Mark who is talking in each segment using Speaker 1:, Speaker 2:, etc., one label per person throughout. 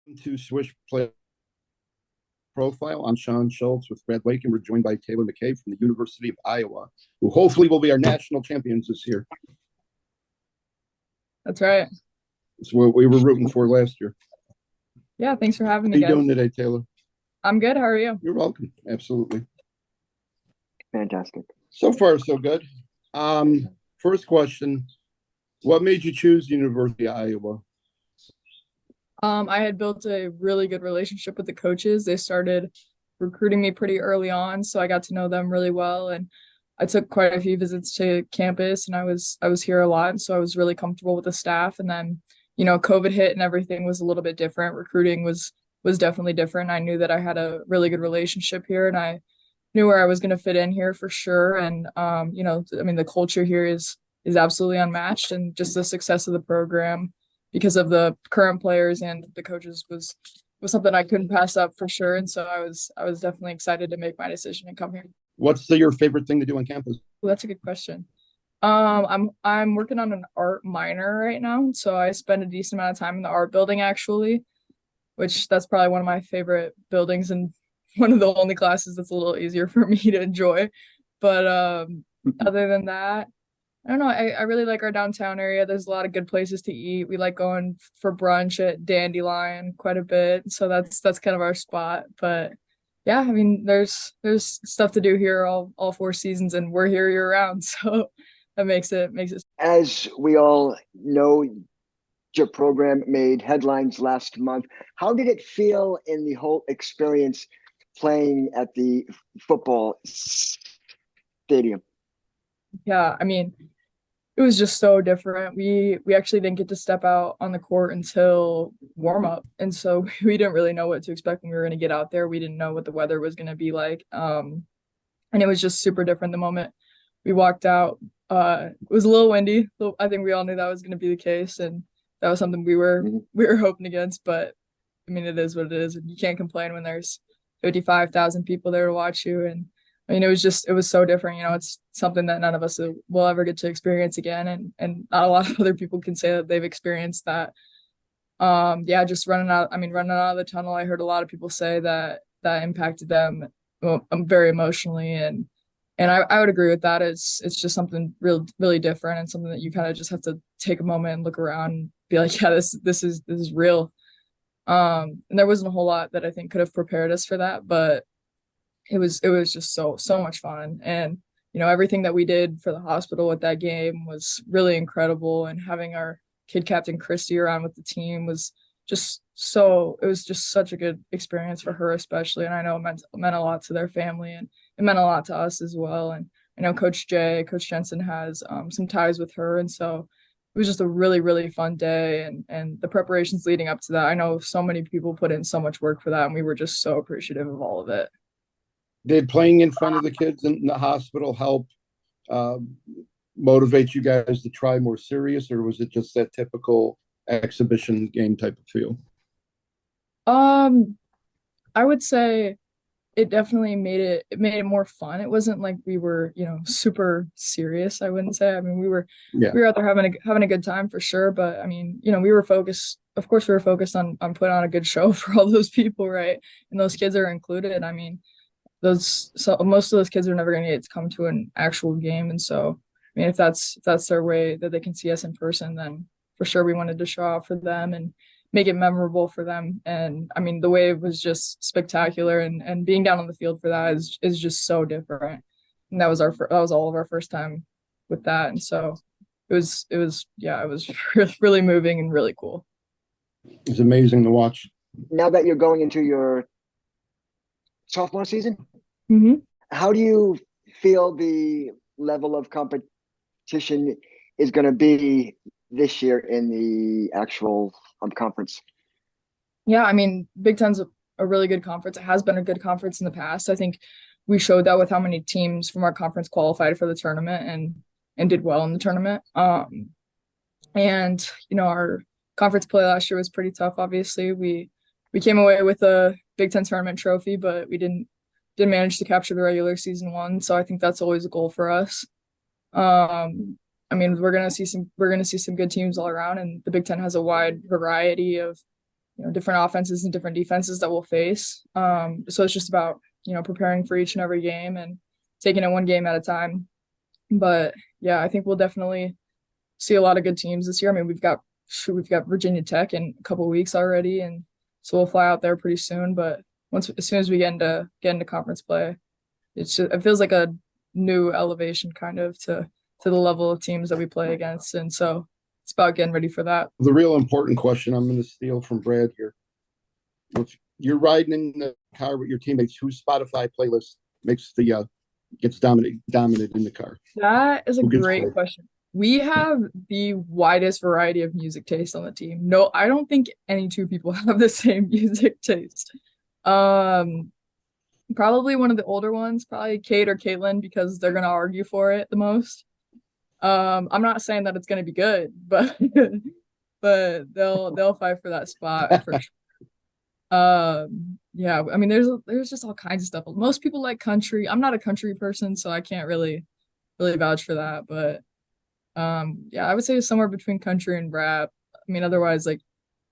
Speaker 1: To Swish play profile. I'm Sean Schultz with Brad Wake, and we're joined by Taylor McCabe from the University of Iowa, who hopefully will be our national champions this year.
Speaker 2: That's right.
Speaker 1: It's what we were rooting for last year.
Speaker 2: Yeah, thanks for having
Speaker 1: How
Speaker 2: me,
Speaker 1: you doing
Speaker 2: guys.
Speaker 1: today, Taylor?
Speaker 2: I'm good. How are you?
Speaker 1: You're welcome. Absolutely.
Speaker 3: Fantastic.
Speaker 1: So far, so good. First question: what made you choose the University of Iowa?
Speaker 2: I had built a really good relationship with the coaches. They started recruiting me pretty early on, so I got to know them really well. And I took quite a few visits to campus, and I was here a lot, so I was really comfortable with the staff. And then, COVID hit and everything was a little bit different. Recruiting was definitely different. I knew that I had a really good relationship here, and I knew where I was going to fit in here for sure. And I mean, the culture here is absolutely unmatched, and just the success of the program because of the current players and the coaches was something I couldn't pass up for sure. And so I was definitely excited to make my decision and come here.
Speaker 1: What's your favorite thing to do on campus?
Speaker 2: Well, that's a good question. I'm working on an art minor right now, so I spend a decent amount of time in the art building actually, which that's probably one of my favorite buildings and one of the only classes that's a little easier for me to enjoy. But other than that, I don't know. I really like our downtown area. There's a lot of good places to eat. We like going for brunch at Dandelion quite a bit. So that's kind of our spot. But yeah, I mean, there's stuff to do here all 4 seasons, and we're here year round. So that makes it.
Speaker 3: As we all know, your program made headlines last month. How did it feel in the whole experience playing at the football stadium?
Speaker 2: Yeah, I mean, it was just so different. We actually didn't get to step out on the court until warm up, and so we didn't really know what to expect when we were going to get out there. We didn't know what the weather was going to be like, and it was just super different the moment we walked out. It was a little windy. I think we all knew that was going to be the case, and that was something we were hoping against. But I mean, it is what it is, and you can't complain when there's 55,000 people there to watch you. And I mean, it was so different. It's something that none of us will ever get to experience again, and not a lot of other people can say that they've experienced that. Yeah, just running out of the tunnel. I heard a lot of people say that that impacted them, well, very emotionally, and I would agree with that. It's just something really different, and something that you kind of just have to take a moment and look around and be like, yeah, this is real. And there wasn't a whole lot that I think could have prepared us for that, but it was just so much fun. And everything that we did for the hospital with that game was really incredible, and having our kid captain Christy around with the team was it was just such a good experience for her especially. And I know it meant a lot to their family, and it meant a lot to us as well. And I know Coach Jensen has some ties with her, and so it was just a really fun day. And the preparations leading up to that, I know so many people put in so much work for that, and we were just so appreciative of all of it.
Speaker 1: Did playing in front of the kids in the hospital help uh, motivate you guys to try more serious, or was it just that typical exhibition game type of feel?
Speaker 2: um I would say it definitely made it more fun. It wasn't like we were, super serious, I wouldn't say. I mean,
Speaker 1: Yeah.
Speaker 2: we were out there having a good time for sure, but I mean, we were focused, of course we were focused on putting on a good show for all those people, right? And those kids are included. I mean, most of those kids are never going to get to come to an actual game, and so I mean, if that's their way that they can see us in person, then for sure we wanted to show out for them and make it memorable for them. And I mean, the wave was just spectacular, and being down on the field for that is just so different. And that was all of our first time with that, and so it was really moving and really cool.
Speaker 1: It's amazing to watch.
Speaker 3: Now that you're going into your sophomore season,
Speaker 2: Hmm.
Speaker 3: how do you feel the level of competition is going to be this year in the actual conference?
Speaker 2: Yeah, I mean, Big Ten's a really good conference. It has been a good conference in the past. I think we showed that with how many teams from our conference qualified for the tournament and did well in the tournament. And our conference play last year was pretty tough. Obviously, we came away with a Big Ten tournament trophy, but we didn't manage to capture the regular season one. So I think that's always a goal for us. I mean, we're gonna see some good teams all around, and the Big Ten has a wide variety of different offenses and different defenses that we'll face. So it's just about, preparing for each and every game and taking it one game at a time. But yeah, I think we'll definitely see a lot of good teams this year. I mean, we've got Virginia Tech in a couple of weeks already, and so we'll fly out there pretty soon. But as soon as we get into conference play, it feels like a new elevation kind of to the level of teams that we play against, and so it's about getting ready for that.
Speaker 1: The real important question I'm going to steal from Brad here. If you're riding in the car with your teammates, whose Spotify playlist gets dominant in the car?
Speaker 2: That is a great
Speaker 1: played?
Speaker 2: question. We have the widest variety of music taste on the team. No, I don't think any two people have the same music taste. Probably one of the older ones, probably Kate or Caitlin, because they're gonna argue for it the most. I'm not saying that it's gonna be good, but they'll fight for that spot for sure. Yeah, I mean, there's just all kinds of stuff. Most people like country. I'm not a country person, so I can't really vouch for that. But yeah, I would say somewhere between country and rap. I mean, otherwise, like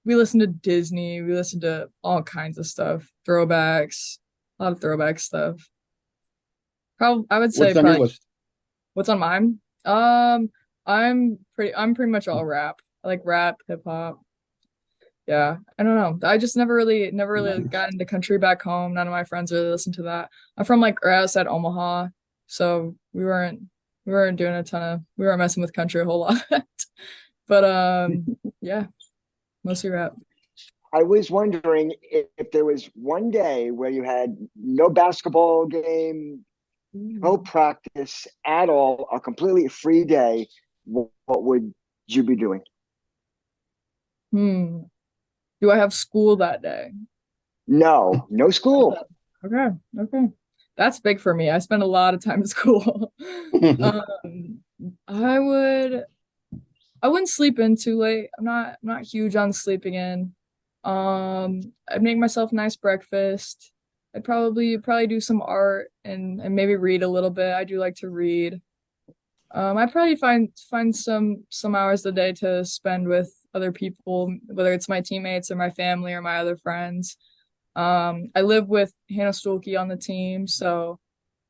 Speaker 2: we listen to Disney, we listen to all kinds of stuff, throwbacks, a lot of throwback stuff. Probably, I would say
Speaker 1: What's on your list?
Speaker 2: What's on mine? I'm pretty much all rap. I like rap, hip hop. Yeah, I don't know. I just never really
Speaker 1: Nice.
Speaker 2: got into country back home. None of my friends really listened to that. I'm from like right outside Omaha, so we weren't doing we weren't messing with country a whole lot. But yeah, mostly rap.
Speaker 3: I was wondering if there was one day where you had no basketball game, no practice at all, a completely free day, what would you be doing?
Speaker 2: Do I have school that day?
Speaker 3: No, no school.
Speaker 2: Okay. That's big for me. I spend a lot of time at school. I wouldn't sleep in too late. I'm not huge on sleeping in. I'd make myself a nice breakfast. I'd probably do some art and maybe read a little bit. I do like to read. I'd probably find some hours a day to spend with other people, whether it's my teammates or my family or my other friends. I live with Hannah Stuhlke on the team, so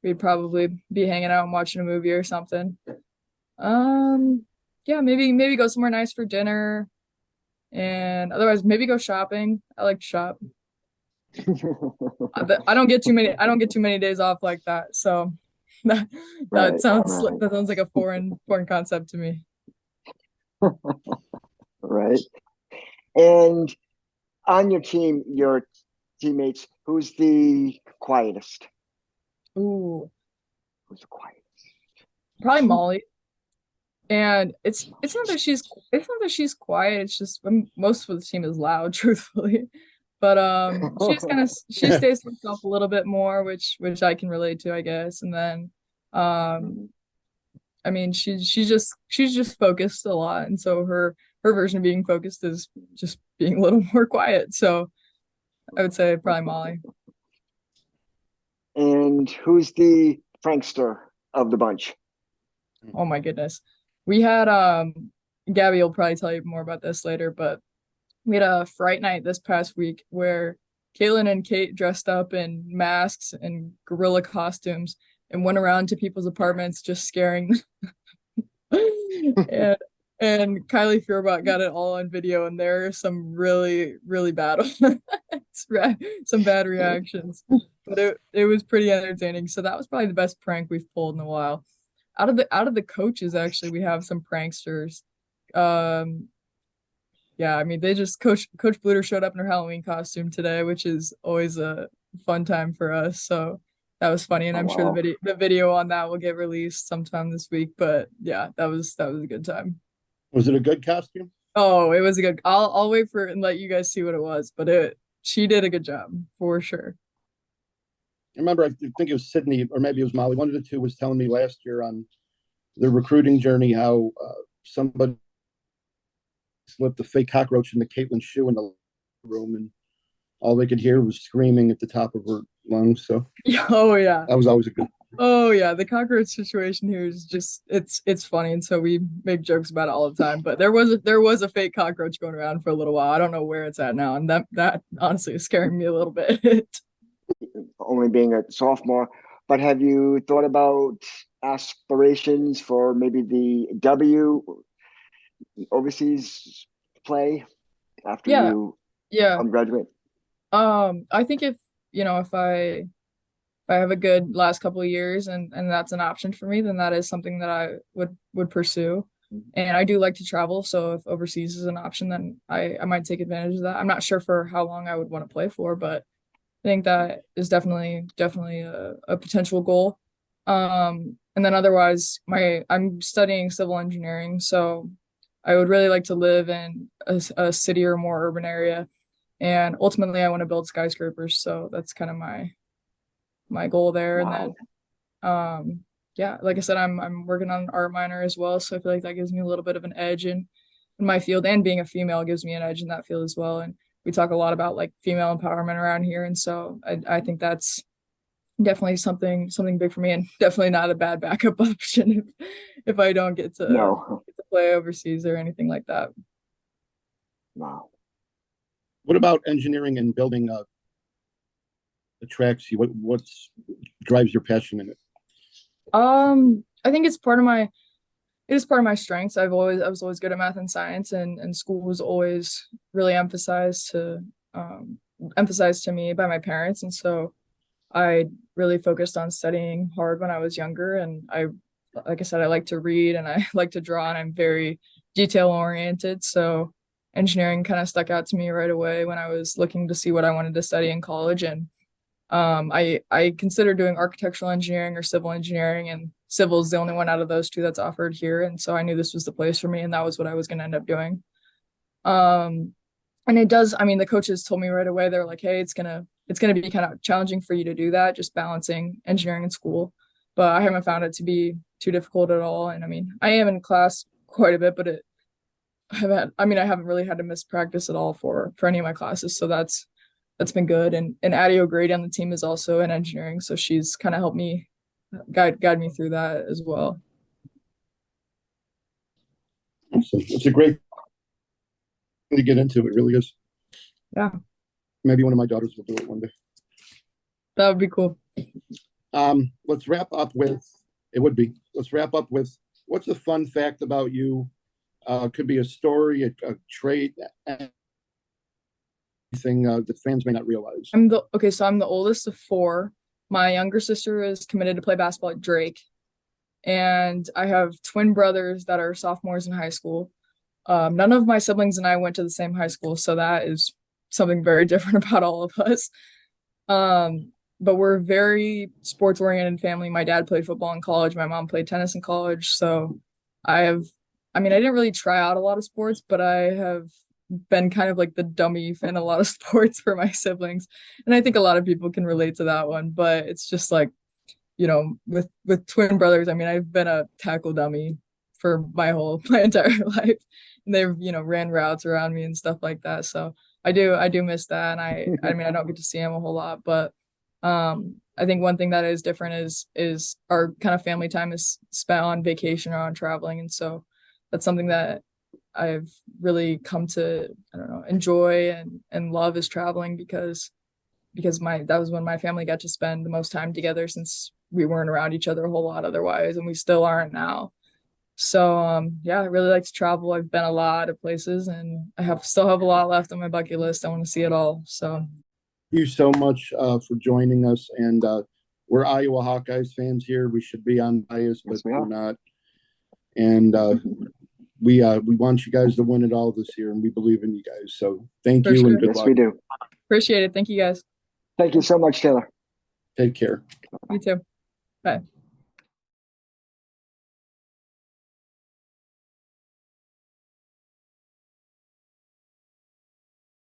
Speaker 2: we'd probably be hanging out and watching a movie or something. Yeah, maybe go somewhere nice for dinner, and otherwise maybe go shopping. I like to shop. I don't get too many days off like that, so that
Speaker 3: Right,
Speaker 2: sounds
Speaker 3: right,
Speaker 2: that sounds like a foreign concept to me.
Speaker 3: right. And on your team, your teammates, who's the quietest?
Speaker 2: Ooh,
Speaker 3: Who's the quietest?
Speaker 2: probably Molly. And it's not that she's quiet. It's just most of the team is loud, truthfully. But she stays to herself a little bit more, which I can relate to, I guess. And then I mean, she's just focused a lot, and so her version of being focused is just being a little more quiet. So I would say probably Molly.
Speaker 3: And who's the prankster of the bunch?
Speaker 2: Oh my goodness. We had Gabby will probably tell you more about this later, but we had a fright night this past week where Kaylin and Kate dressed up in masks and gorilla costumes and went around to people's apartments just scaring and Kylie Fearbot got it all on video, and there are some really, really bad some bad reactions. But it was pretty entertaining. So that was probably the best prank we've pulled in a while. Out of the coaches, actually, we have some pranksters. Yeah, I mean, Coach Bluter showed up in her Halloween costume today, which is always a fun time for us. So that was funny, and I'm sure the video on that will get released sometime this week. But yeah, that was a good time.
Speaker 1: Was it a good costume?
Speaker 2: Oh, it was a good. I'll wait for it and let you guys see what it was, but she did a good job for sure.
Speaker 1: I remember, I think it was Sydney, or maybe it was Molly. One of the two was telling me last year on the recruiting journey how somebody slipped a fake cockroach in the Caitlin shoe in the room, and all they could hear was screaming at the top of her lungs. So,
Speaker 2: Oh yeah,
Speaker 1: that was always a good.
Speaker 2: Oh yeah, the cockroach situation here is just it's funny, and so we make jokes about it all the time. But there was a fake cockroach going around for a little while. I don't know where it's at now, and that honestly is scaring me a little bit.
Speaker 3: Only being a sophomore. But have you thought about aspirations for maybe the W overseas play after
Speaker 2: Yeah,
Speaker 3: you
Speaker 2: yeah.
Speaker 3: graduate?
Speaker 2: I think if I have a good last couple of years and that's an option for me, then that is something that I would pursue. And I do like to travel, so if overseas is an option, then I might take advantage of that. I'm not sure for how long I would want to play for, but I think that is definitely a potential goal. And then otherwise, I'm studying civil engineering, so I would really like to live in a city or more urban area. And ultimately, I want to build skyscrapers, so that's kind of my goal there. And
Speaker 3: Wow.
Speaker 2: then yeah, like I said, I'm working on an art minor as well, so I feel like that gives me a little bit of an edge in my field, and being a female gives me an edge in that field as well. And we talk a lot about like female empowerment around here, and so I think that's definitely something big for me, and definitely not a bad backup option if I don't
Speaker 3: No.
Speaker 2: get to play overseas or anything like that.
Speaker 3: Wow.
Speaker 1: What about engineering and building attracts you? What's drives your passion in it?
Speaker 2: I think it is part of my strengths. I was always good at math and science, and school was always really emphasized to me by my parents, and so I really focused on studying hard when I was younger. And like I said, I like to read and I like to draw, and I'm very detail oriented. So engineering kind of stuck out to me right away when I was looking to see what I wanted to study in college. And I considered doing architectural engineering or civil engineering, and civil is the only one out of those two that's offered here. And so I knew this was the place for me, and that was what I was going to end up doing. Um, and it does, I mean, the coaches told me right away, they're like, hey, it's gonna be kind of challenging for you to do that, just balancing engineering and school. But I haven't found it to be too difficult at all. And I mean, I am in class quite a bit, but I haven't really had to miss practice at all for any of my classes. So that's been good. And Addie O'Grady on the team is also in engineering, so she's kind of helped me guide me through that as well.
Speaker 1: It's a great thing to get into. It really is.
Speaker 2: Yeah,
Speaker 1: Maybe one of my daughters will do it one day.
Speaker 2: that would be cool.
Speaker 1: Let's wrap up with it would be. Let's wrap up with what's a fun fact about you? Could be a story, a trait, anything that fans may not realize.
Speaker 2: So I'm the oldest of four. My younger sister is committed to play basketball at Drake, and I have twin brothers that are sophomores in high school. None of my siblings and I went to the same high school, so that is something very different about all of us. But we're a very sports oriented family. My dad played football in college. My mom played tennis in college. So I have, I mean, I didn't really try out a lot of sports, but I have been kind of like the dummy in a lot of sports for my siblings. And I think a lot of people can relate to that one, but it's just like, with twin brothers, I mean, I've been a tackle dummy for my entire life. And they've, ran routes around me and stuff like that. So I do miss that. And I mean, I don't get to see him a whole lot, but I think one thing that is different is our kind of family time is spent on vacation or on traveling. And so that's something that I've really come to, I don't know, enjoy and love, is traveling, because that was when my family got to spend the most time together, since we weren't around each other a whole lot otherwise, and we still aren't now. So yeah, I really like to travel. I've been a lot of places, and I still have a lot left on my bucket list. I want to see it all. So
Speaker 1: You so much for joining us, and we're Iowa Hawkeyes fans here. We should be unbiased, but
Speaker 3: Yes, we
Speaker 1: we're
Speaker 3: are.
Speaker 1: not. And we want you guys to win it all this year, and we believe in you guys. So thank
Speaker 2: for
Speaker 1: you and
Speaker 2: sure.
Speaker 1: good
Speaker 3: Yes,
Speaker 1: luck.
Speaker 3: we do.
Speaker 2: Appreciate it. Thank you guys.
Speaker 3: Thank you so much, Taylor.
Speaker 1: Take care.
Speaker 2: You too. Bye.